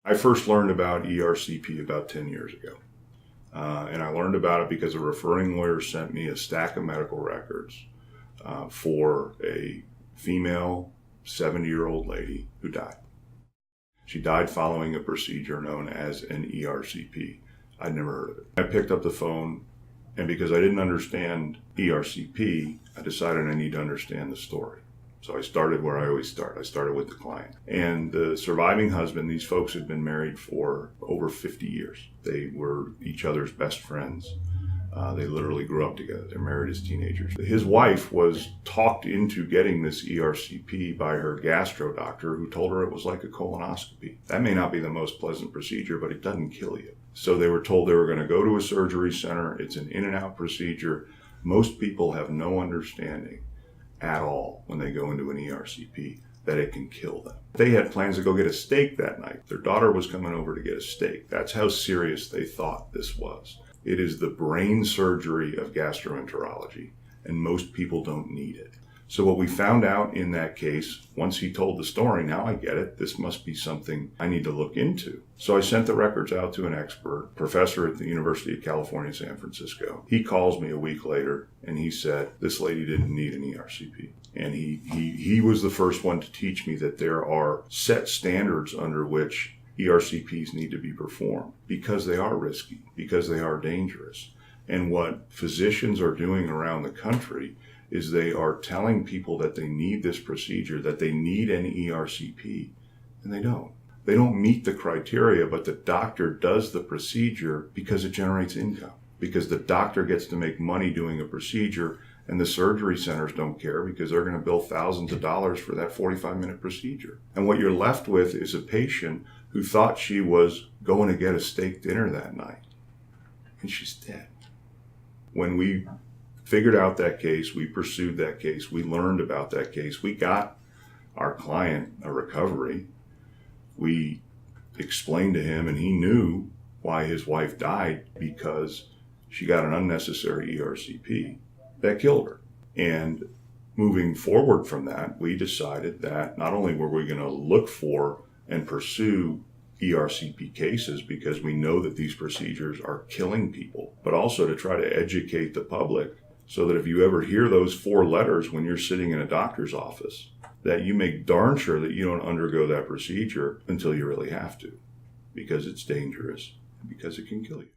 I first learned about ERCP about 10 years ago. And I learned about it because a referring lawyer sent me a stack of medical records for a female 70-year-old lady who died. She died following a procedure known as an ERCP. I'd never heard of it. I picked up the phone, and because I didn't understand ERCP, I decided I need to understand the story. So I started where I always start. I started with the client. And the surviving husband, these folks had been married for over 50 years. They were each other's best friends. They literally grew up together. They're married as teenagers. His wife was talked into getting this ERCP by her gastro doctor, who told her it was like a colonoscopy. That may not be the most pleasant procedure, but it doesn't kill you. So they were told they were going to go to a surgery center. It's an in and out procedure. Most people have no understanding at all when they go into an ERCP that it can kill them. They had plans to go get a steak that night. Their daughter was coming over to get a steak. That's how serious they thought this was. It is the brain surgery of gastroenterology, and most people don't need it. So what we found out in that case, once he told the story, now I get it, this must be something I need to look into. So I sent the records out to an expert, professor at the University of California, San Francisco. He calls me a week later and he said, this lady didn't need an ERCP. And he was the first one to teach me that there are set standards under which ERCPs need to be performed because they are risky, because they are dangerous. And what physicians are doing around the country is they are telling people that they need this procedure, that they need an ERCP, and they don't. They don't meet the criteria, but the doctor does the procedure because it generates income, because the doctor gets to make money doing a procedure, and the surgery centers don't care because they're going to bill thousands of dollars for that 45-minute procedure. And what you're left with is a patient who thought she was going to get a steak dinner that night, and she's dead. When we figured out that case, we pursued that case, we learned about that case, we got our client a recovery. We explained to him, and he knew why his wife died, because she got an unnecessary ERCP that killed her. And moving forward from that, we decided that not only were we going to look for and pursue ERCP cases because we know that these procedures are killing people, but also to try to educate the public so that if you ever hear those 4 letters when you're sitting in a doctor's office, that you make darn sure that you don't undergo that procedure until you really have to, because it's dangerous, because it can kill you.